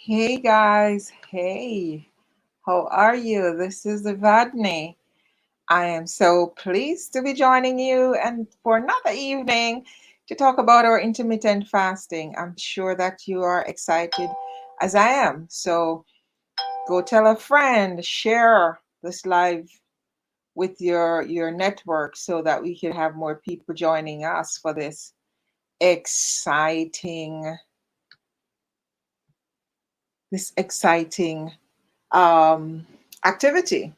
Hey guys, hey, how are you? This is Evadne. I am so pleased to be joining you and for another evening to talk about our intermittent fasting. I'm sure that you are excited as I am. So go tell a friend, share this live with your network so that we can have more people joining us for this exciting this exciting um activity.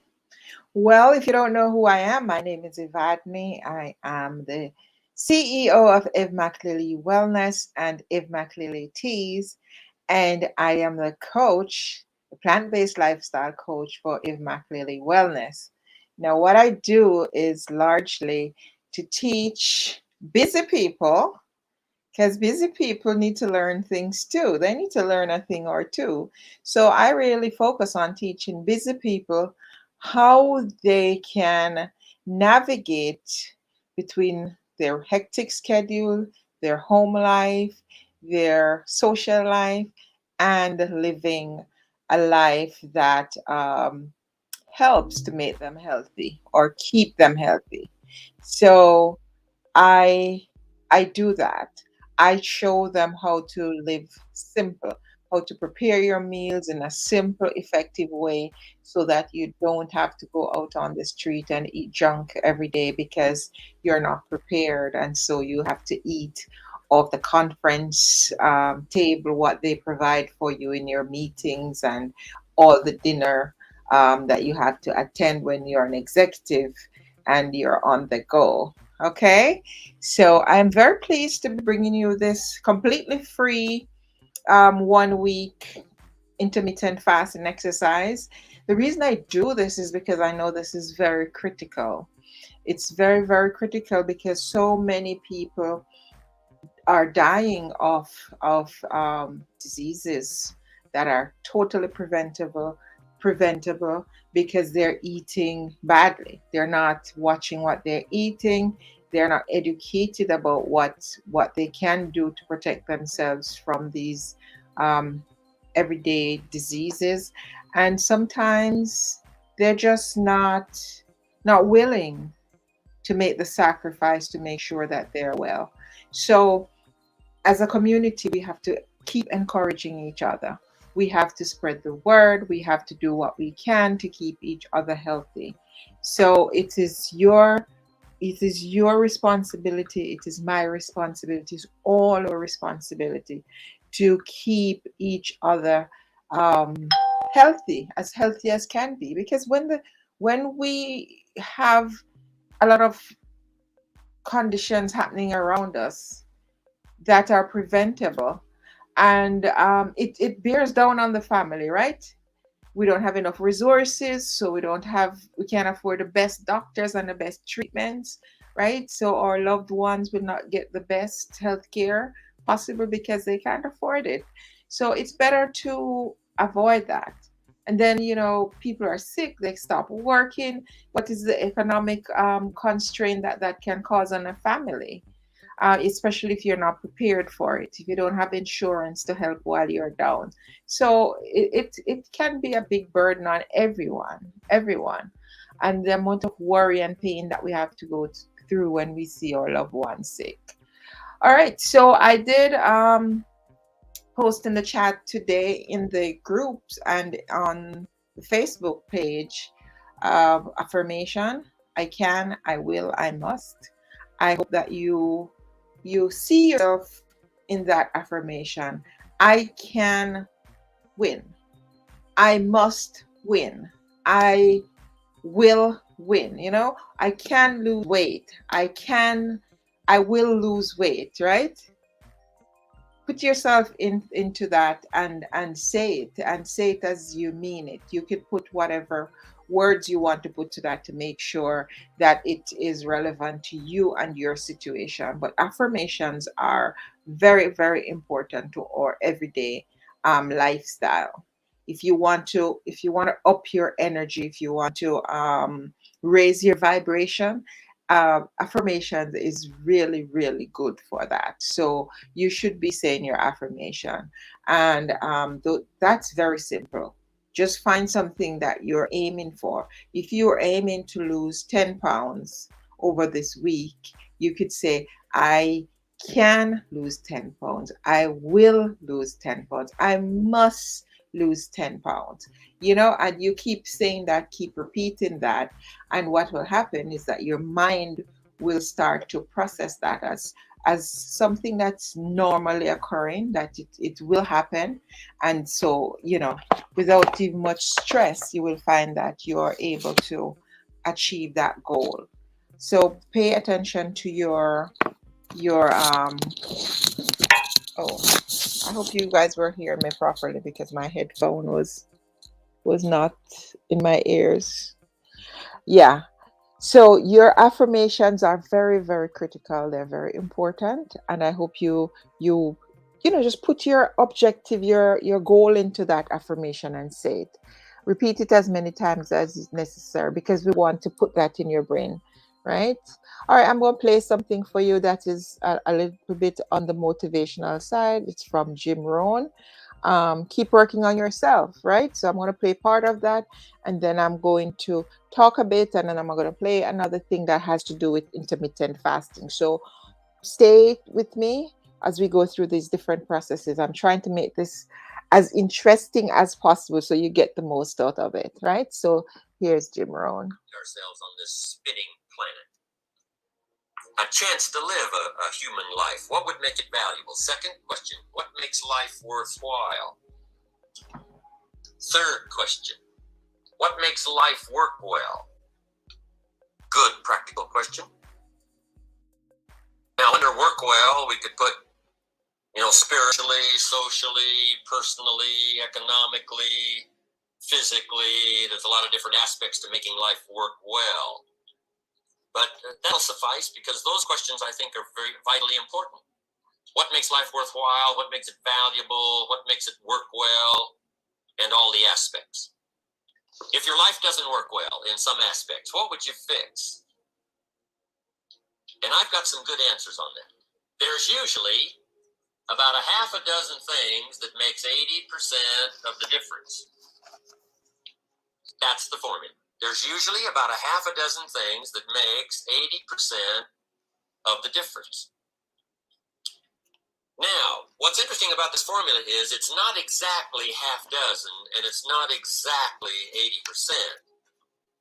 Well, if you don't know who I am, my name is Evadne. I am the CEO of Ivmac Lily Wellness and Ivmac Lily Teas, and I am the coach, the plant-based lifestyle coach for Ivmac Lily Wellness. Now, what I do is largely to teach busy people, because busy people need to learn things too. They need to learn a thing or two. So I really focus on teaching busy people how they can navigate between their hectic schedule, their home life, their social life, and living a life that helps to make them healthy or keep them healthy. So I I do that. I show them how to live simple, how to prepare your meals in a simple, effective way so that you don't have to go out on the street and eat junk every day because you're not prepared. And so you have to eat off the conference table what they provide for you in your meetings and all the dinner that you have to attend when you're an executive and you're on the go. Okay, so I'm very pleased to be bringing you this completely free 1 week intermittent fasting exercise. The reason I do this is because I know this is very critical. It's very, very critical because so many people are dying of diseases that are totally preventable because they're eating badly. They're not watching what they're eating. They're not educated about what they can do to protect themselves from these um, everyday diseases, and sometimes they're just not willing to make the sacrifice to make sure that they're well. So as a community, we have to keep encouraging each other. We have to spread the word. We have to do what we can to keep each other healthy. So it is your responsibility. It is my responsibility. It's all our responsibility to keep each other um, healthy as can be. Because when we have a lot of conditions happening around us that are preventable, and it bears down on the family, right? We don't have enough resources, so we can't afford the best doctors and the best treatments, right? So our loved ones will not get the best health care possible because they can't afford it. So it's better to avoid that. And then, people are sick, they stop working. What is the economic constraint that can cause on a family? Especially if you're not prepared for it, if you don't have insurance to help while you're down. So it can be a big burden on everyone, and the amount of worry and pain that we have to go through when we see our loved ones sick. All right, so I did post in the chat today in the groups and on the Facebook page affirmation: I can, I will, I must. I hope that you see yourself in that affirmation. I can win. I must win. I will win. I can lose weight. I will lose weight, right? Put yourself into that and say it as you mean it. You could put whatever words you want to put to that to make sure that it is relevant to you and your situation. But affirmations are very, very important to our everyday lifestyle. If you want to up your energy, if you want to raise your vibration, affirmations is really, really good for that. So you should be saying your affirmation. And that's very simple. Just find something that you're aiming for. If you're aiming to lose 10 pounds over this week, you could say, I can lose 10 pounds. I will lose 10 pounds. I must lose 10 pounds. And you keep saying that, keep repeating that. And what will happen is that your mind will start to process that as something that's normally occurring, that it will happen. And so, without even much stress, you will find that you're able to achieve that goal. So pay attention to your oh, I hope you guys were hearing me properly because my headphone was not in my ears. Yeah. So your affirmations are very, very critical. They're very important, and I hope you just put your objective, your goal into that affirmation and say it. Repeat it as many times as is necessary because we want to put that in your brain, right? All right, I'm going to play something for you that is a little bit on the motivational side. It's from Jim Rohn. Keep working on yourself, right? So I'm going to play part of that, and then I'm going to talk a bit, and then I'm going to play another thing that has to do with intermittent fasting. So stay with me as we go through these different processes. I'm trying to make this as interesting as possible so you get the most out of it, right? So here's Jim Rohn. Ourselves on this spinning planet. A chance to live a human life. What would make it valuable? Second question, what makes life worthwhile? Third question, what makes life work well? Good practical question. Now, under work well, we could put, spiritually, socially, personally, economically, physically. There's a lot of different aspects to making life work well. But that'll suffice because those questions, I think, are very vitally important. What makes life worthwhile? What makes it valuable? What makes it work well? And all the aspects. If your life doesn't work well in some aspects, what would you fix? And I've got some good answers on that. There's usually about a half a dozen things that makes 80% of the difference. That's the formula. There's usually about a half a dozen things that makes 80% of the difference. Now, what's interesting about this formula is it's not exactly half dozen and it's not exactly 80%.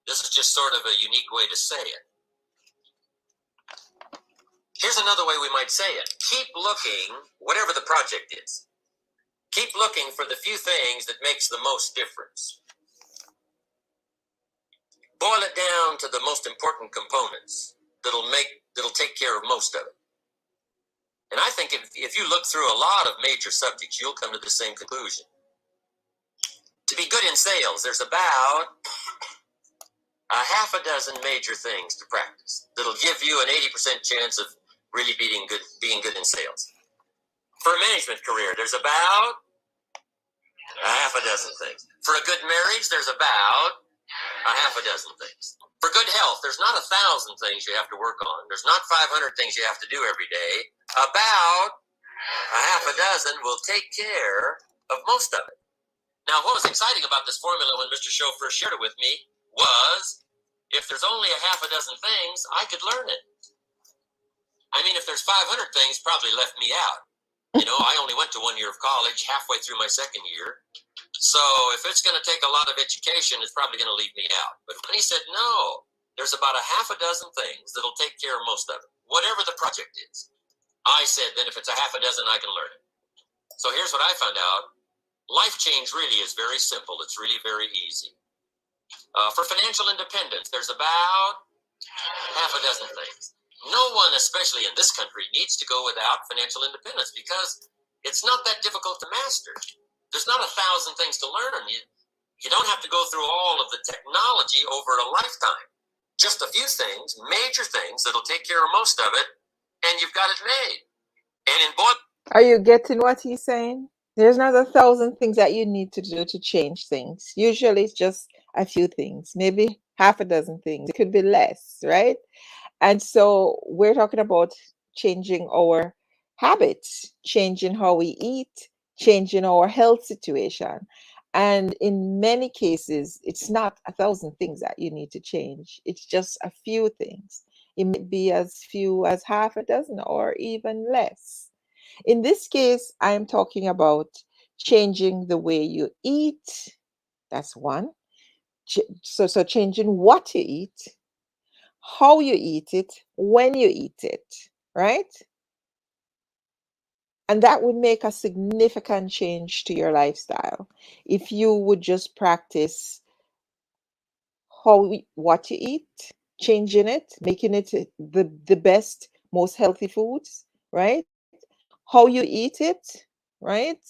This is just sort of a unique way to say it. Here's another way we might say it. Keep looking, whatever the project is. Keep looking for the few things that makes the most difference. Boil it down to the most important components that'll take care of most of it. And I think if you look through a lot of major subjects, you'll come to the same conclusion. To be good in sales, there's about a half a dozen major things to practice that'll give you an 80% chance of really being good in sales. For a management career, there's about a half a dozen things. For a good marriage, there's about a half a dozen things. For good health, there's not 1,000 things you have to work on. There's not 500 things you have to do every day. About a half a dozen will take care of most of it. Now, what was exciting about this formula when Mr. Show first shared it with me was if there's only a half a dozen things, I could learn it. I mean, if there's 500 things, probably left me out. I only went to 1 year of college, halfway through my second year. So if it's going to take a lot of education, it's probably going to leave me out. But when he said, no, there's about a half a dozen things that'll take care of most of it, whatever the project is. I said, then if it's a half a dozen, I can learn it. So here's what I found out. Life change really is very simple. It's really very easy. For financial independence, there's about half a dozen things. No one, especially in this country, needs to go without financial independence because it's not that difficult to master. There's not 1,000 things to learn. You don't have to go through all of the technology over a lifetime. Just a few things, major things that'll take care of most of it, and you've got it made. And in both. Are you getting what he's saying? There's not 1,000 things that you need to do to change things. Usually it's just a few things, maybe half a dozen things. It could be less, right? And so we're talking about changing our habits, changing how we eat, changing our health situation. And in many cases, it's not a thousand things that you need to change, it's just a few things. It might be as few as half a dozen or even less. In this case, I am talking about changing the way you eat. That's one. So changing what you eat, how you eat it, when you eat it, right? And that would make a significant change to your lifestyle if you would just practice what you eat, changing it, making it the best, most healthy foods, right? How you eat it, right?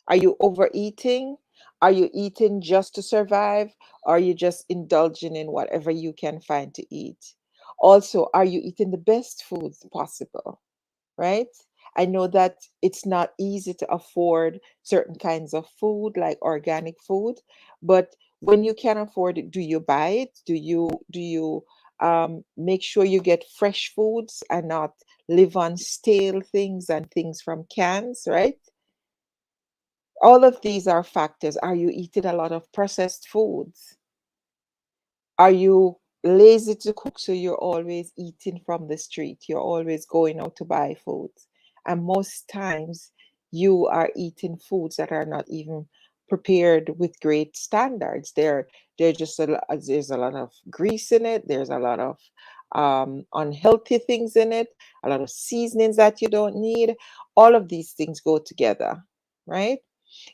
Are you overeating? Are you eating just to survive? Are you just indulging in whatever you can find to eat? Also, are you eating the best foods possible? Right? I know that it's not easy to afford certain kinds of food like organic food, but when you can afford it, do you buy it? Do you make sure you get fresh foods and not live on stale things and things from cans, right? All of these are factors. Are you eating a lot of processed foods? Are you lazy to cook, so you're always eating from the street? You're always going out to buy foods. And most times you are eating foods that are not even prepared with great standards. They're just there's a lot of grease in it, there's a lot of unhealthy things in it, a lot of seasonings that you don't need. All of these things go together, right?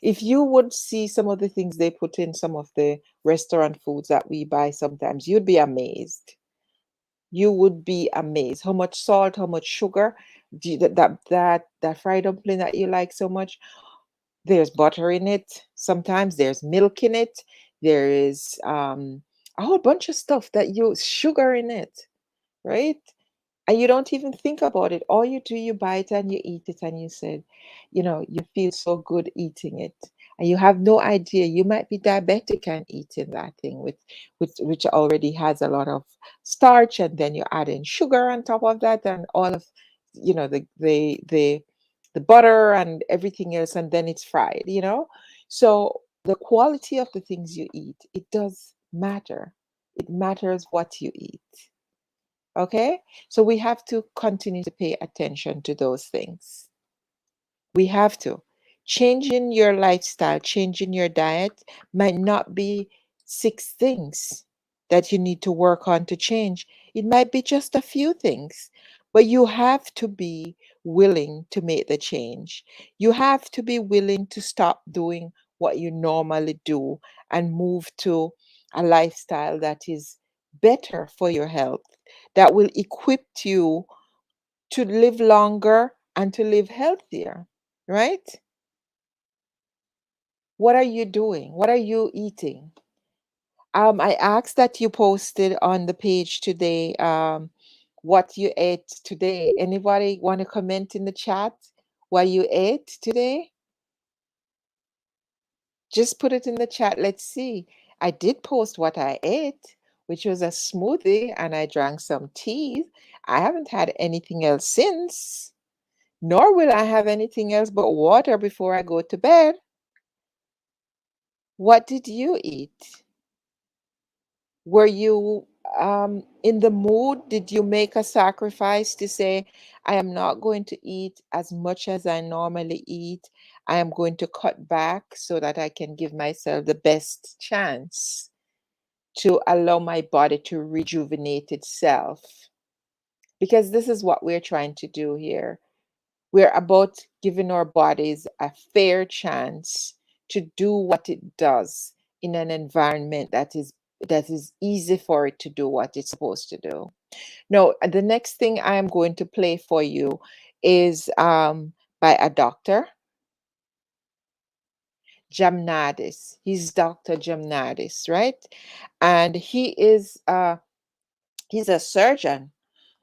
If you would see some of the things they put in some of the restaurant foods that we buy sometimes, you'd be amazed. You would be amazed how much salt, how much sugar. That fried dumpling that you like so much, there's butter in it. Sometimes there's milk in it. There is a whole bunch of stuff that you sugar in it, right? And you don't even think about it. All you do, you buy it and you eat it, and you said, you feel so good eating it. And you have no idea you might be diabetic and eating that thing which already has a lot of starch, and then you add in sugar on top of that, and all of the butter and everything else, and then it's fried. So the quality of the things you eat, it does matter. It matters what you eat. Okay? So we have to continue to pay attention to those things. We have to. Changing your lifestyle, changing your diet might not be six things that you need to work on to change. It might be just a few things, but you have to be willing to make the change. You have to be willing to stop doing what you normally do and move to a lifestyle that is better for your health, that will equip you to live longer and to live healthier, right? What are you doing? What are you eating? I asked that you posted on the page today what you ate today. Anybody want to comment in the chat what you ate today? Just put it in the chat. Let's see. I did post what I ate, which was a smoothie, and I drank some tea. I haven't had anything else since, nor will I have anything else but water before I go to bed. What did you eat? Were you in the mood? Did you make a sacrifice to say, I am not going to eat as much as I normally eat? I am going to cut back so that I can give myself the best chance to allow my body to rejuvenate itself. Because this is what we're trying to do here. We're about giving our bodies a fair chance to do what it does in an environment that is easy for it to do what it's supposed to do. Now, the next thing I am going to play for you is by a doctor, Jamnadis. He's Dr. Jamnadis, right? And he's a surgeon.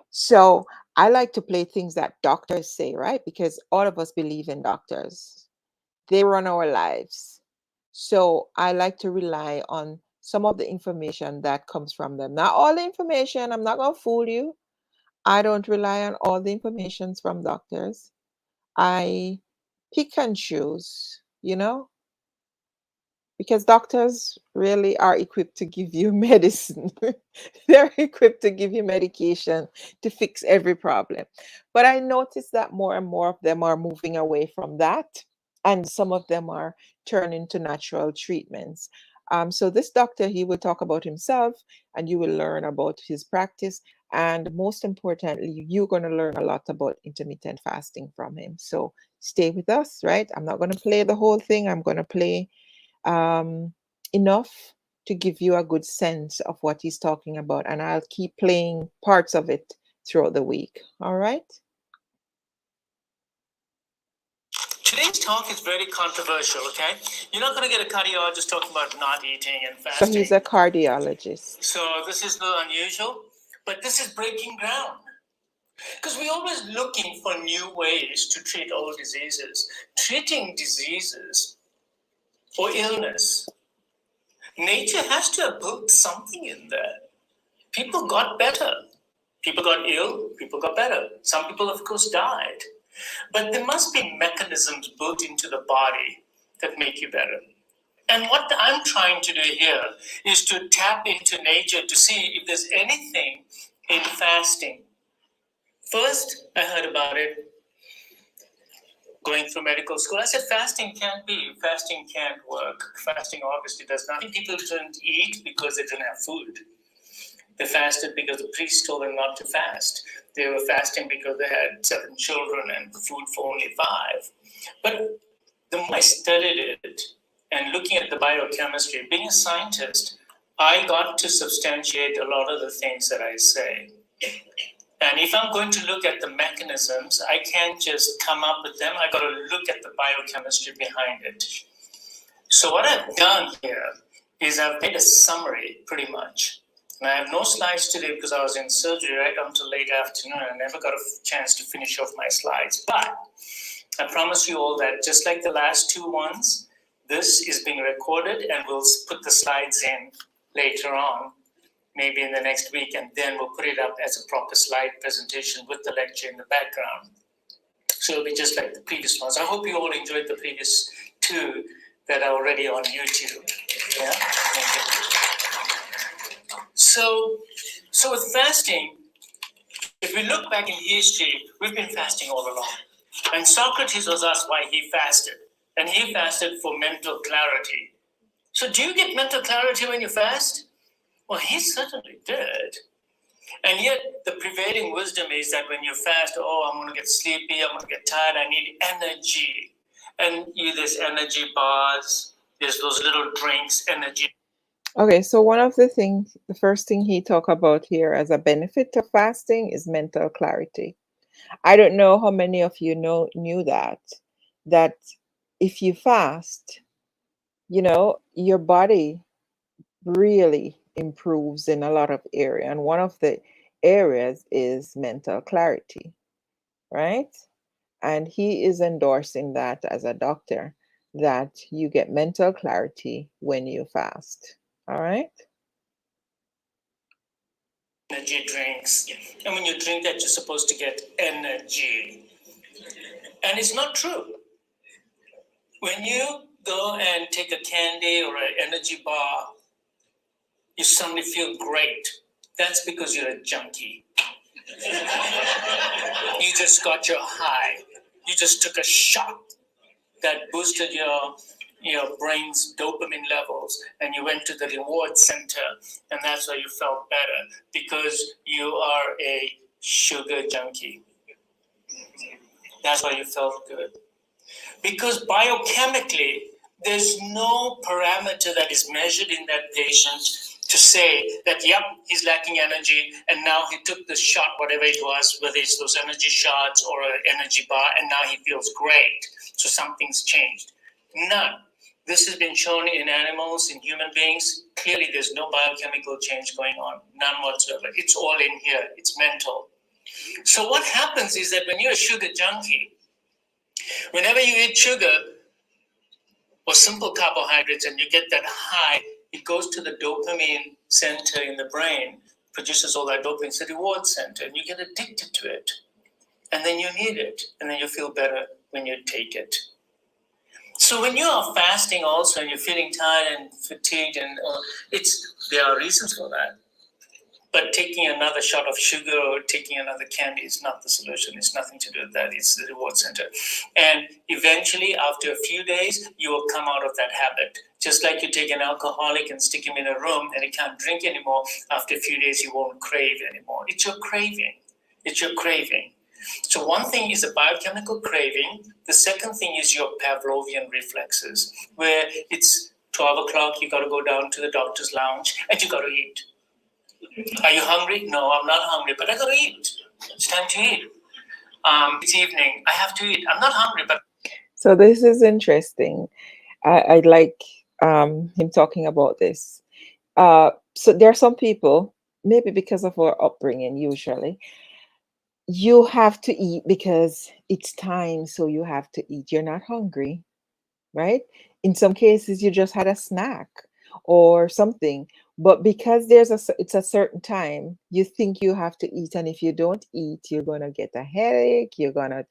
So I like to play things that doctors say, right? Because all of us believe in doctors. They run our lives. So I like to rely on some of the information that comes from them. Not all the information, I'm not going to fool you. I don't rely on all the information from doctors. I pick and choose, because doctors really are equipped to give you medicine. They're equipped to give you medication to fix every problem. But I notice that more and more of them are moving away from that, and some of them are turning to natural treatments. So this doctor, he will talk about himself, and you will learn about his practice. And most importantly, you're going to learn a lot about intermittent fasting from him. So stay with us, right? I'm not going to play the whole thing. I'm going to play um, enough to give you a good sense of what he's talking about. And I'll keep playing parts of it throughout the week. All right. Today's talk is very controversial, okay? You're not going to get a cardiologist talking about not eating and So fasting. he's a cardiologist. So this is not unusual, but this is breaking ground. Because we're always looking for new ways to treat old diseases. Treating diseases or illness, nature has to have built something in there. People got better. People got ill, people got better. Some people, of course, died. But there must be mechanisms built into the body that make you better. And what I'm trying to do here is to tap into nature to see if there's anything in fasting. First, I heard about it going through medical school. I said, fasting can't work. Fasting obviously does nothing. People didn't eat because they didn't have food. They fasted because the priest told them not to fast. They were fasting because they had 7 children and food for only 5. But the more I studied it and looking at the biochemistry, being a scientist, I got to substantiate a lot of the things that I say. And if I'm going to look at the mechanisms, I can't just come up with them. I got to look at the biochemistry behind it. So what I've done here is I've made a summary, pretty much. And I have no slides today because I was in surgery right until late afternoon. I never got a chance to finish off my slides. But I promise you all that just like the last 2 ones, this is being recorded and we'll put the slides in later on, maybe in the next week, and then we'll put it up as a proper slide presentation with the lecture in the background. So it'll be just like the previous ones. I hope you all enjoyed the previous 2 that are already on YouTube. Yeah? Thank you. So with fasting, if we look back in history, we've been fasting all along. And Socrates was asked why he fasted. And he fasted for mental clarity. So do you get mental clarity when you fast? Well, he certainly did. And yet the prevailing wisdom is that when you fast, I'm going to get sleepy, I'm going to get tired, I need energy. And there's energy bars, there's those little drinks, energy. Okay, so the first thing he talk about here as a benefit of fasting is mental clarity. I don't know how many of you knew that if you fast, your body really improves in a lot of area, and one of the areas is mental clarity, right? And he is endorsing that as a doctor, that you get mental clarity when you fast. All right. Energy drinks. And when you drink that, you're supposed to get energy. And it's not true. When you go and take a candy or an energy bar, you suddenly feel great. That's because you're a junkie. You just got your high. You just took a shot that boosted your brain's dopamine levels, and you went to the reward center, and that's why you felt better, because you are a sugar junkie. That's why you felt good. Because biochemically, there's no parameter that is measured in that patient to say that, yep, he's lacking energy, and now he took the shot, whatever it was, whether it's those energy shots or an energy bar, and now he feels great. So something's changed. None. This has been shown in animals, in human beings. Clearly, there's no biochemical change going on, none whatsoever. It's all in here. It's mental. So what happens is that when you're a sugar junkie, whenever you eat sugar or simple carbohydrates and you get that high, it goes to the dopamine center in the brain, produces all that dopamine, it's the reward center, and you get addicted to it. And then you need it, and then you feel better when you take it. So when you are fasting also, and you're feeling tired and fatigued, and there are reasons for that. But taking another shot of sugar or taking another candy is not the solution. It's nothing to do with that. It's the reward center. And eventually, after a few days, you will come out of that habit. Just like you take an alcoholic and stick him in a room and he can't drink anymore, after a few days, he won't crave anymore. It's your craving. It's your craving. So one thing is a biochemical craving. The second thing is your Pavlovian reflexes, where it's 12 o'clock, you got to go down to the doctor's lounge and you got to eat. Are you hungry? No, I'm not hungry, but I got to eat. It's time to eat. It's evening. I have to eat. I'm not hungry, but... So this is interesting. I like him talking about this. So there are some people, maybe because of our upbringing, usually, you have to eat because it's time, so you have to eat. You're not hungry, right? In some cases, you just had a snack or something, but because it's a certain time, you think you have to eat, and if you don't eat, you're gonna get a headache, you're gonna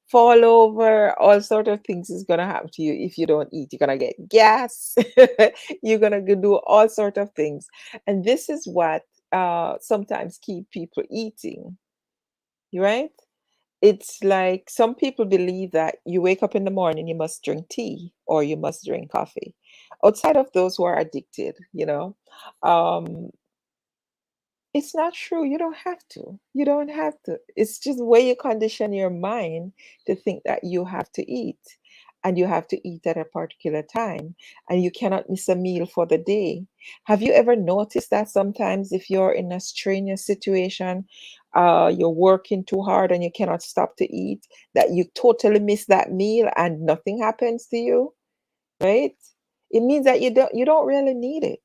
fall over, all sort of things is gonna happen to you if you don't eat. You're gonna get gas, you're gonna do all sort of things, and this is what sometimes keep people eating, right? It's like some people believe that you wake up in the morning, you must drink tea or you must drink coffee. Outside of those who are addicted, um, it's not true. You don't have to. You don't have to. It's just the way you condition your mind to think that you have to eat and you have to eat at a particular time and you cannot miss a meal for the day. Have you ever noticed that sometimes if you're in a strenuous situation, you're working too hard and you cannot stop to eat, that you totally miss that meal and nothing happens to you, right? It means that you don't really need it.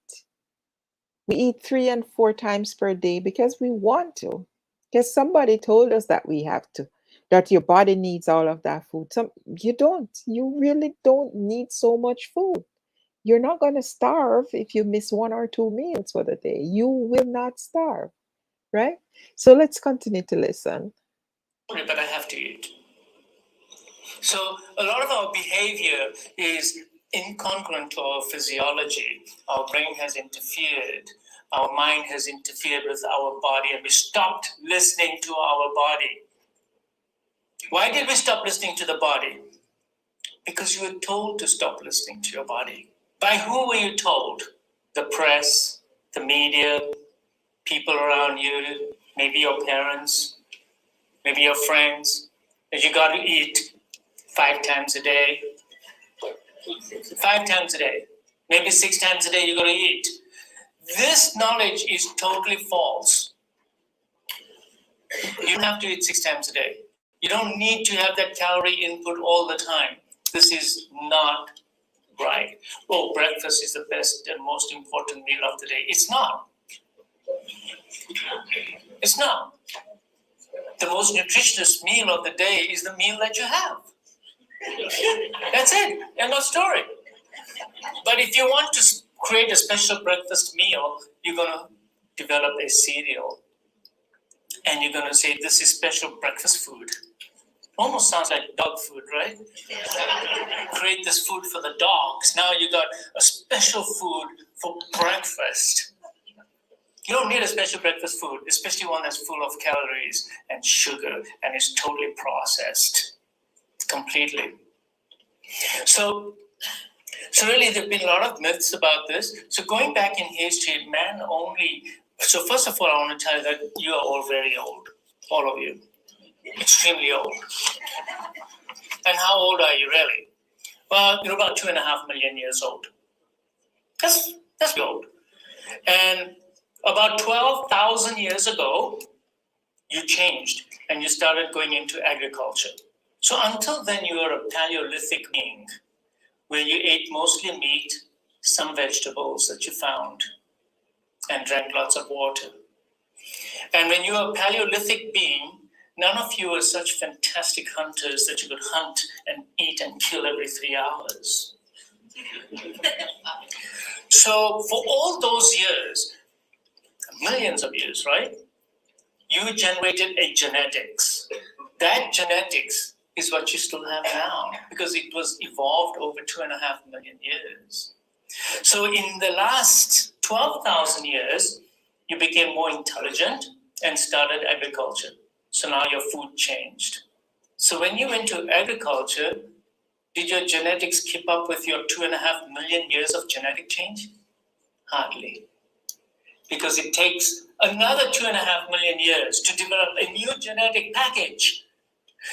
We eat 3 and 4 times per day because we want to. Because somebody told us that we have to, that your body needs all of that food. You don't. You really don't need so much food. You're not going to starve if you miss 1 or 2 meals for the day. You will not starve, right? So let's continue to listen. But I have to eat. So a lot of our behavior is incongruent to our physiology. Our brain has interfered. Our mind has interfered with our body, and we stopped listening to our body. Why did we stop listening to the body? Because you were told to stop listening to your body. By who were you told? The press, the media, people around you, maybe your parents, maybe your friends, that you got to eat 5 times a day. 5 times a day. Maybe 6 times a day you got to eat. This knowledge is totally false. You don't have to eat 6 times a day. You don't need to have that calorie input all the time. This is not right. Oh, breakfast is the best and most important meal of the day. It's not. It's not. The most nutritious meal of the day is the meal that you have. That's it. End of story. But if you want to create a special breakfast meal, you're going to develop a cereal. And you're going to say, this is special breakfast food. Almost sounds like dog food, right? Create this food for the dogs. Now you got a special food for breakfast. You don't need a special breakfast food, especially one that's full of calories and sugar and is totally processed completely. So really, there have been a lot of myths about this. So going back in history, so first of all, I want to tell you that you are all very old, all of you, extremely old. And how old are you really? Well, you're about 2.5 million years old. That's old. And about 12,000 years ago, you changed and you started going into agriculture. So until then, you were a Paleolithic being where you ate mostly meat, some vegetables that you found, and drank lots of water. And when you were a Paleolithic being, none of you were such fantastic hunters that you could hunt and eat and kill every 3 hours. So for all those years, millions of years, right? You generated a genetics. That genetics is what you still have now because it was evolved over 2.5 million years. So in the last 12,000 years, you became more intelligent and started agriculture. So now your food changed. So when you went to agriculture, did your genetics keep up with your 2.5 million years of genetic change? Hardly. Because it takes another 2.5 million years to develop a new genetic package.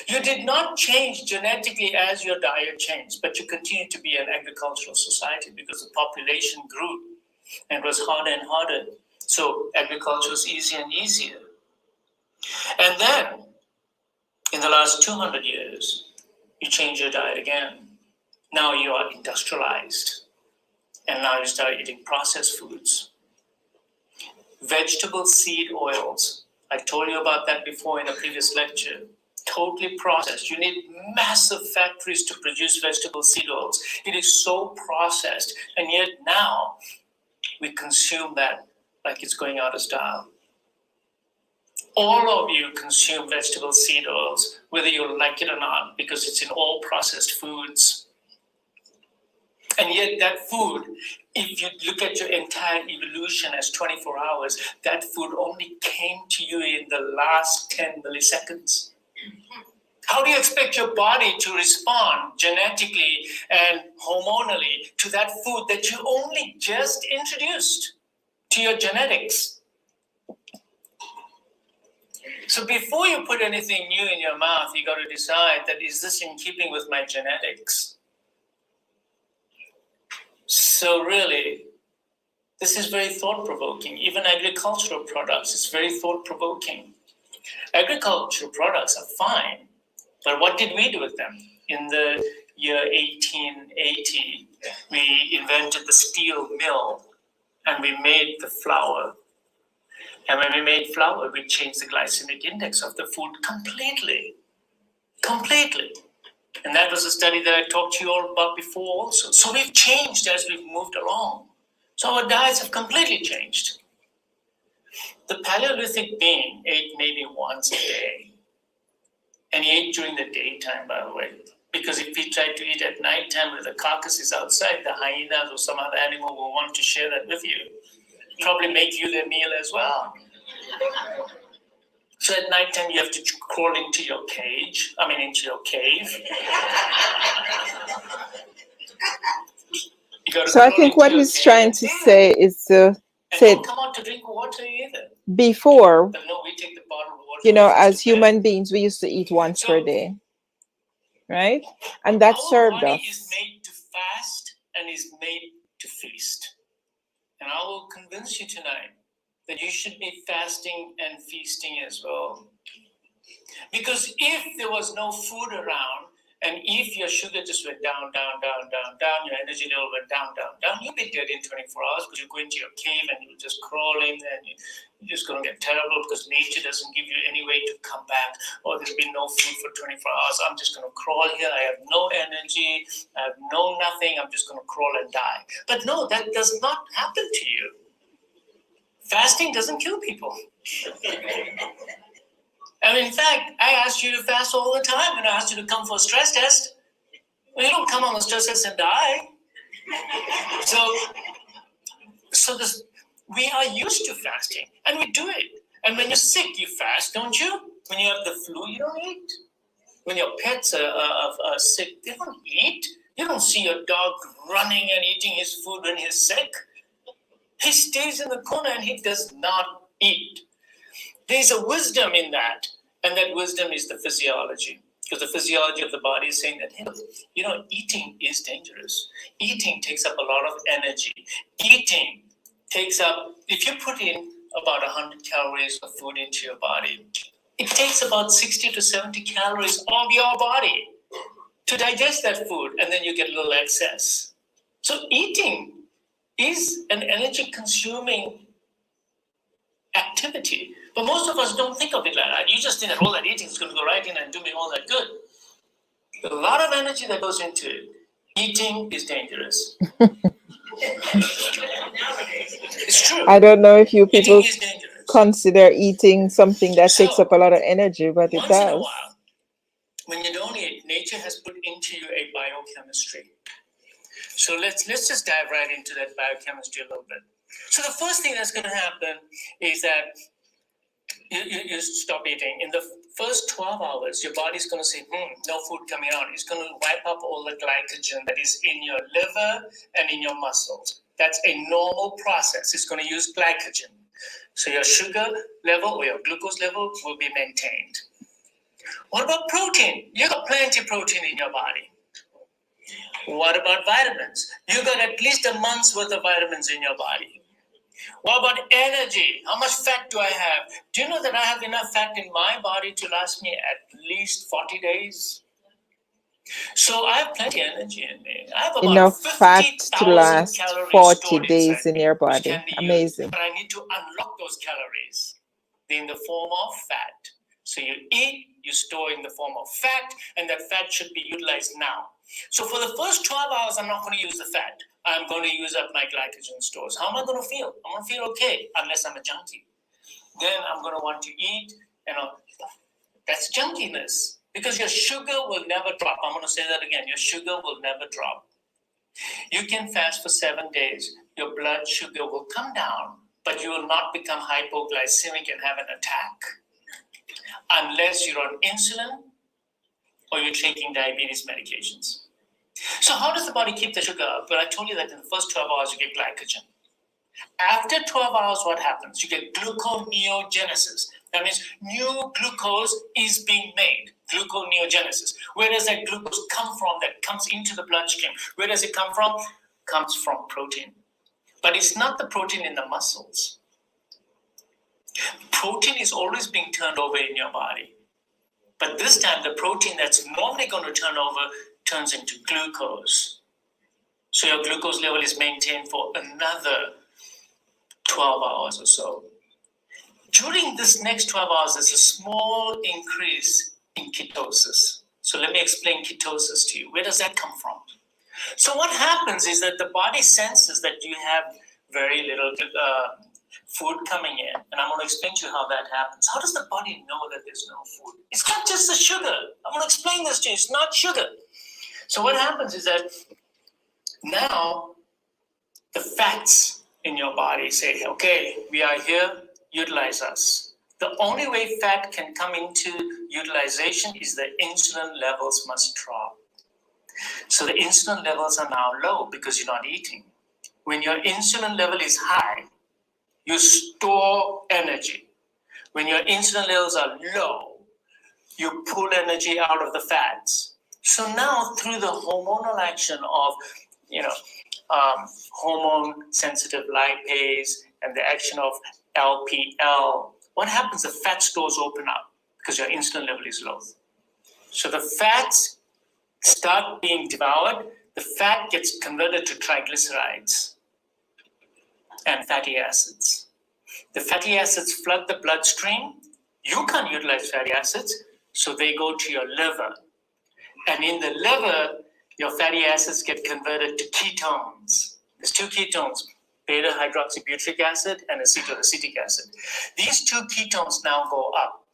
You did not change genetically as your diet changed, but you continue to be an agricultural society because the population grew and it was harder and harder. So agriculture was easier and easier. And then, in the last 200 years, you change your diet again. Now you are industrialized. And now you start eating processed foods. Vegetable seed oils. I told you about that before in a previous lecture. Totally processed. You need massive factories to produce vegetable seed oils. It is so processed. And yet now we consume that like it's going out of style. All of you consume vegetable seed oils, whether you like it or not, because it's in all processed foods. And yet that food, if you look at your entire evolution as 24 hours, that food only came to you in the last 10 milliseconds. How do you expect your body to respond genetically and hormonally to that food that you only just introduced to your genetics? So before you put anything new in your mouth, you got to decide that is this in keeping with my genetics? So really, this is very thought-provoking. Even agricultural products is very thought-provoking. Agricultural products are fine, but what did we do with them? In the year 1880, we invented the steel mill and we made the flour. And when we made flour, we changed the glycemic index of the food completely. Completely. And that was a study that I talked to you all about before also. So we've changed as we've moved along. So our diets have completely changed. The Paleolithic being ate maybe once a day. And he ate during the daytime, by the way. Because if he tried to eat at nighttime with the carcasses outside, the hyenas or some other animal will want to share that with you. Probably make you their meal as well. So at nighttime, you have to crawl into your into your cave. So I think what he's trying to say is to say, don't come out to drink water either. Before, But no, we take the bottled water. as human beings, we used to eat once per day, right? And that served Our us. body is made to fast and is made to feast. And I will convince you tonight that you should be fasting and feasting as well. Because if there was no food around, and if your sugar just went down, your energy level went down, you'll be dead in 24 hours because you go into your cave and you're just crawling and you're just going to get terrible because nature doesn't give you any way to come back. Or there's been no food for 24 hours. I'm just going to crawl here. I have no energy. I have no nothing. I'm just going to crawl and die. But no, that does not happen to you. Fasting doesn't kill people. And in fact, I asked you to fast all the time when I asked you to come for a stress test. Well, you don't come on the stress test and die. We are used to fasting, and we do it. And when you're sick, you fast, don't you? When you have the flu, you don't eat. When your pets are sick, they don't eat. You don't see your dog running and eating his food when he's sick. He stays in the corner and he does not eat. There's a wisdom in that, and that wisdom is the physiology. Because the physiology of the body is saying that, eating is dangerous. Eating takes up a lot of energy. Eating takes up, if you put in about 100 calories of food into your body, it takes about 60 to 70 calories of your body to digest that food, and then you get a little excess. So eating is an energy-consuming activity. But most of us don't think of it like that. You just think that all that eating is going to go right in and do me all that good. A lot of energy that goes into it. Eating is dangerous. It's true. I don't know if you people Eating is dangerous. consider eating something that takes So, up a lot of energy, but it once in a does. while, when you don't eat, nature has put into you a biochemistry. So let's just dive right into that biochemistry a little bit. So the first thing that's going to happen is that you stop eating. In the first 12 hours, your body's going to say, no food coming out. It's going to wipe up all the glycogen that is in your liver and in your muscles. That's a normal process. It's going to use glycogen. So your sugar level or your glucose level will be maintained. What about protein? You got plenty of protein in your body. What about vitamins? You got at least a month's worth of vitamins in your body. What about energy? How much fat do I have? Do you know that I have enough fat in my body to last me at least 40 days? So I have plenty of energy in me. I have about Enough fat to 50,000 last calories 40 stored days inside in me, your which body. can be Amazing. used, but I need to unlock those calories in the form of fat. So you eat, you store in the form of fat, and that fat should be utilized now. So for the first 12 hours, I'm not going to use the fat. I'm going to use up my glycogen stores. How am I going to feel? I'm going to feel okay, unless I'm a junkie. Then I'm going to want to eat, that's junkiness. Because your sugar will never drop. I'm going to say that again. Your sugar will never drop. You can fast for 7 days. Your blood sugar will come down, but you will not become hypoglycemic and have an attack. Unless you're on insulin or you're taking diabetes medications. So how does the body keep the sugar up? Well, I told you that in the first 12 hours, you get glycogen. After 12 hours, what happens? You get gluconeogenesis. That means new glucose is being made, gluconeogenesis. Where does that glucose come from that comes into the bloodstream? Where does it come from? Comes from protein. But it's not the protein in the muscles. Protein is always being turned over in your body. But this time, the protein that's normally going to turn over turns into glucose. So your glucose level is maintained for another 12 hours or so. During this next 12 hours, there's a small increase in ketosis. So let me explain ketosis to you. Where does that come from? So what happens is that the body senses that you have very little food coming in. And I'm going to explain to you how that happens. How does the body know that there's no food? It's not just the sugar. I'm going to explain this to you. It's not sugar. So what happens is that now the fats in your body say, okay, we are here, utilize us. The only way fat can come into utilization is the insulin levels must drop. So the insulin levels are now low because you're not eating. When your insulin level is high, you store energy. When your insulin levels are low, you pull energy out of the fats. So now through the hormonal action of, hormone-sensitive lipase and the action of LPL, what happens? The fat stores open up because your insulin level is low. So the fats start being devoured. The fat gets converted to triglycerides and fatty acids. The fatty acids flood the bloodstream. You can't utilize fatty acids, so they go to your liver. And in the liver, your fatty acids get converted to ketones. There's two ketones, beta-hydroxybutyric acid and acetoacetic acid. These two ketones now go up.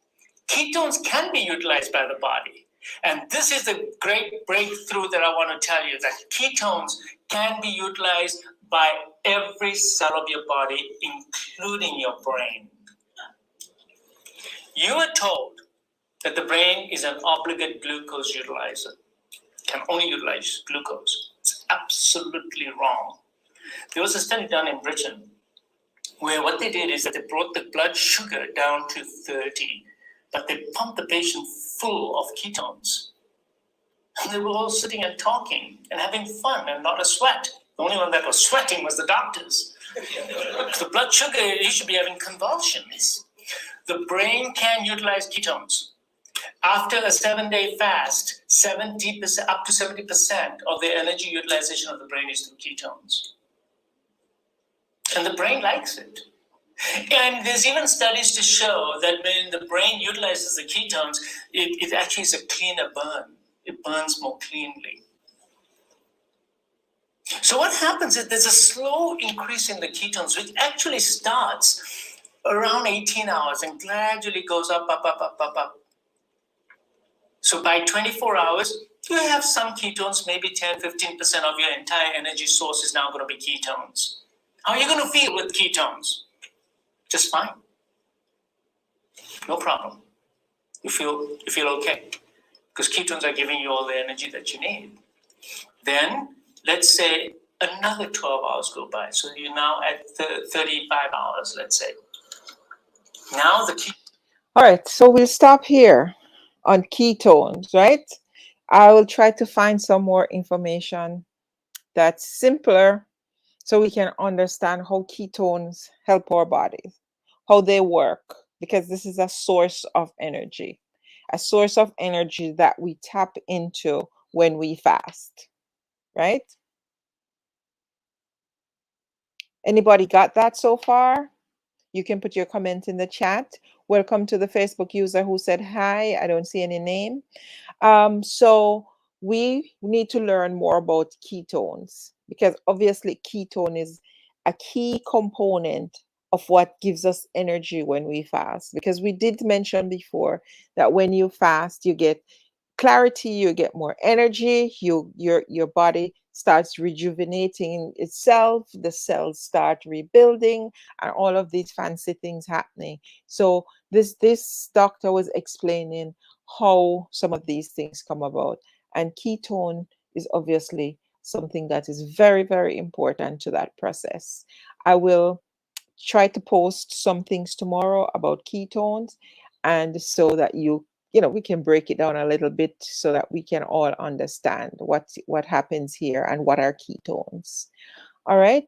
Ketones can be utilized by the body. And this is the great breakthrough that I want to tell you, that ketones can be utilized by every cell of your body, including your brain. You are told that the brain is an obligate glucose utilizer, can only utilize glucose. It's absolutely wrong. There was a study done in Britain where what they did is that they brought the blood sugar down to 30, but they pumped the patient full of ketones. And they were all sitting and talking and having fun and not a sweat. The only one that was sweating was the doctors. The blood sugar, you should be having convulsions. The brain can utilize ketones. After a 7-day fast, 70%, up to 70% of the energy utilization of the brain is through ketones. And the brain likes it. And there's even studies to show that when the brain utilizes the ketones, it actually is a cleaner burn. It burns more cleanly. So what happens is there's a slow increase in the ketones, which actually starts around 18 hours and gradually goes up, up, up, up, up, up. So by 24 hours, you have some ketones, maybe 10, 15% of your entire energy source is now going to be ketones. How are you going to feel with ketones? Just fine. No problem. You feel okay. Because ketones are giving you all the energy that you need. Then, let's say another 12 hours go by. So you're now at 35 hours, let's say. Now the All right, so we'll stop here on ketones, right? I will try to find some more information that's simpler so we can understand how ketones help our bodies, how they work, because this is a source of energy that we tap into when we fast, right? Anybody got that so far? You can put your comment in the chat. Welcome to the Facebook user who said hi. I don't see any name. So we need to learn more about ketones because obviously ketone is a key component of what gives us energy when we fast. Because we did mention before that when you fast, you get clarity, you get more energy, your body starts rejuvenating itself, the cells start rebuilding, and all of these fancy things happening. So this doctor was explaining how some of these things come about, and ketone is obviously something that is very, very important to that process. I will try to post some things tomorrow about ketones, and so that we can break it down a little bit so that we can all understand what happens here and what are ketones. All right.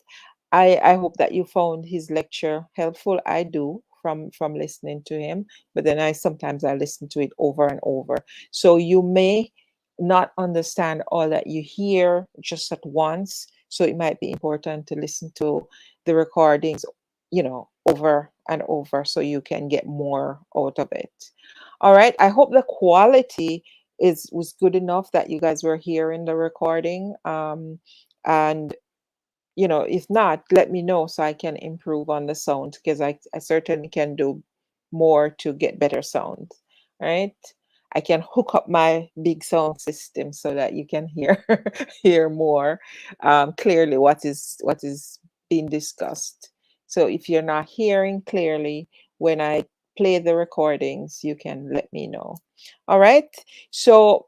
I hope that you found his lecture helpful. I do from listening to him, but then I listen to it over and over. So you may not understand all that you hear just at once. So it might be important to listen to the recordings, over and over so you can get more out of it. All right. I hope the quality was good enough that you guys were hearing the recording. And if not, let me know so I can improve on the sound because I certainly can do more to get better sound. Right? I can hook up my big sound system so that you can hear hear more clearly what is being discussed. So if you're not hearing clearly when I play the recordings, you can let me know. All right. So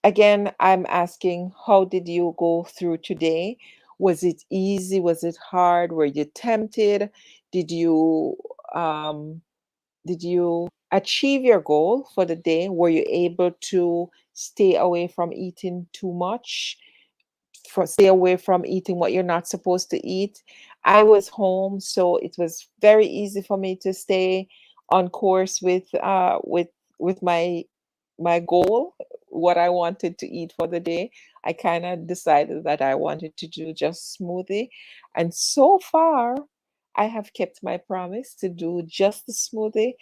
again, I'm asking, how did you go through today? Was it easy? Was it hard? Were you tempted? Did you um, did you achieve your goal for the day? Were you able to stay away from eating too much? Stay away from eating what you're not supposed to eat. I was home, so it was very easy for me to stay on course with my goal, what I wanted to eat for the day. I kind of decided that I wanted to do just smoothie, and so far I have kept my promise to do just the smoothie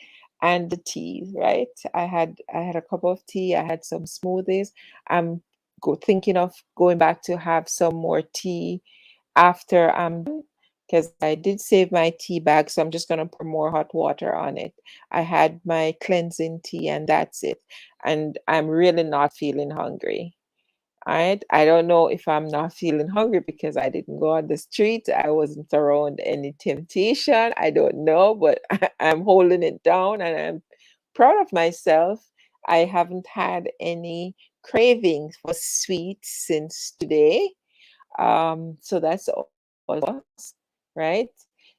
and the tea. Right? I had a cup of tea. I had some smoothies. I'm thinking of going back to have some more tea after I'm done because I did save my tea bag, so I'm just going to pour more hot water on it. I had my cleansing tea and that's it. And I'm really not feeling hungry. All right. I don't know if I'm not feeling hungry because I didn't go on the street. I wasn't around any temptation. I don't know, but I'm holding it down and I'm proud of myself. I haven't had any cravings for sweets since today. So that's all right?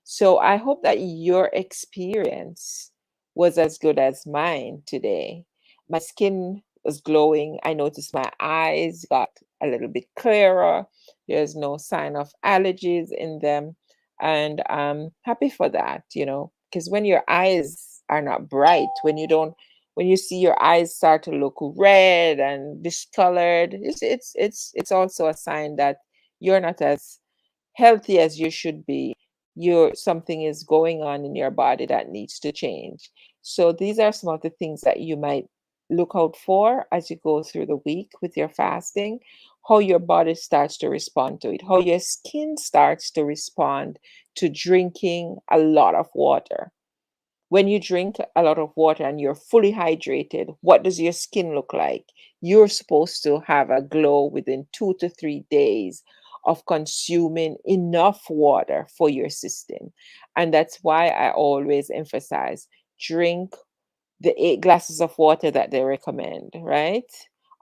So I hope that your experience was as good as mine today. My skin was glowing. I noticed my eyes got a little bit clearer. There's no sign of allergies in them. And I'm happy for that, because when your eyes are not bright, when you see your eyes start to look red and discolored, it's also a sign that you're not as healthy as you should be. Something is going on in your body that needs to change. So these are some of the things that you might look out for as you go through the week with your fasting. how your body starts to respond to it, how your skin starts to respond to drinking a lot of water. When you drink a lot of water and you're fully hydrated, what does your skin look like? You're supposed to have a glow within 2 to 3 days of consuming enough water for your system. And that's why I always emphasize drink the 8 glasses of water that they recommend, right?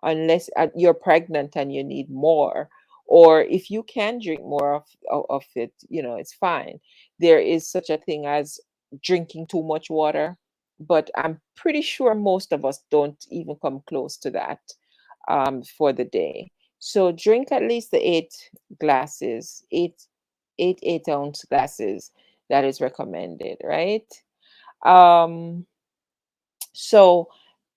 Unless you're pregnant and you need more. Or if you can drink more of it, it's fine. There is such a thing as drinking too much water, but I'm pretty sure most of us don't even come close to that for the day. So drink at least the 8 glasses, 8 ounce glasses that is recommended, right? Um, so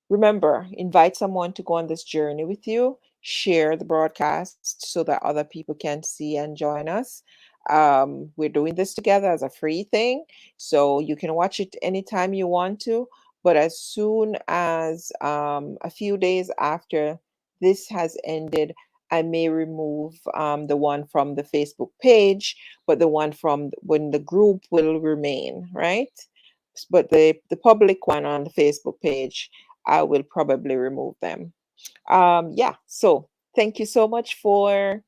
remember, invite someone to go on this journey with you. Share the broadcast so that other people can see and join us. We're doing this together as a free thing, so you can watch it anytime you want to. But as soon as a few days after this has ended, I may remove the one from the Facebook page, but the one from when the group will remain, right? But the public one on the Facebook page, I will probably remove them. Yeah, so thank you so much for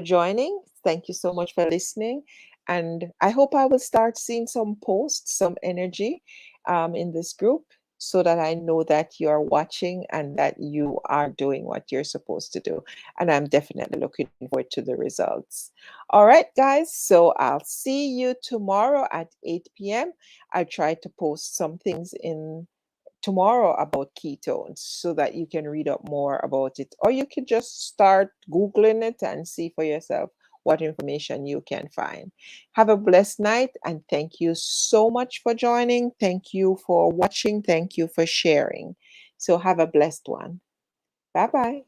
joining. Thank you so much for listening. And I hope I will start seeing some posts, some energy in this group so that I know that you are watching and that you are doing what you're supposed to do. And I'm definitely looking forward to the results. All right, guys. So I'll see you tomorrow at 8 p.m. I'll try to post some things in tomorrow about ketones so that you can read up more about it, or you can just start googling it and see for yourself what information you can find. Have a blessed night, and thank you so much for joining. Thank you for watching. Thank you for sharing. So have a blessed one. Bye bye.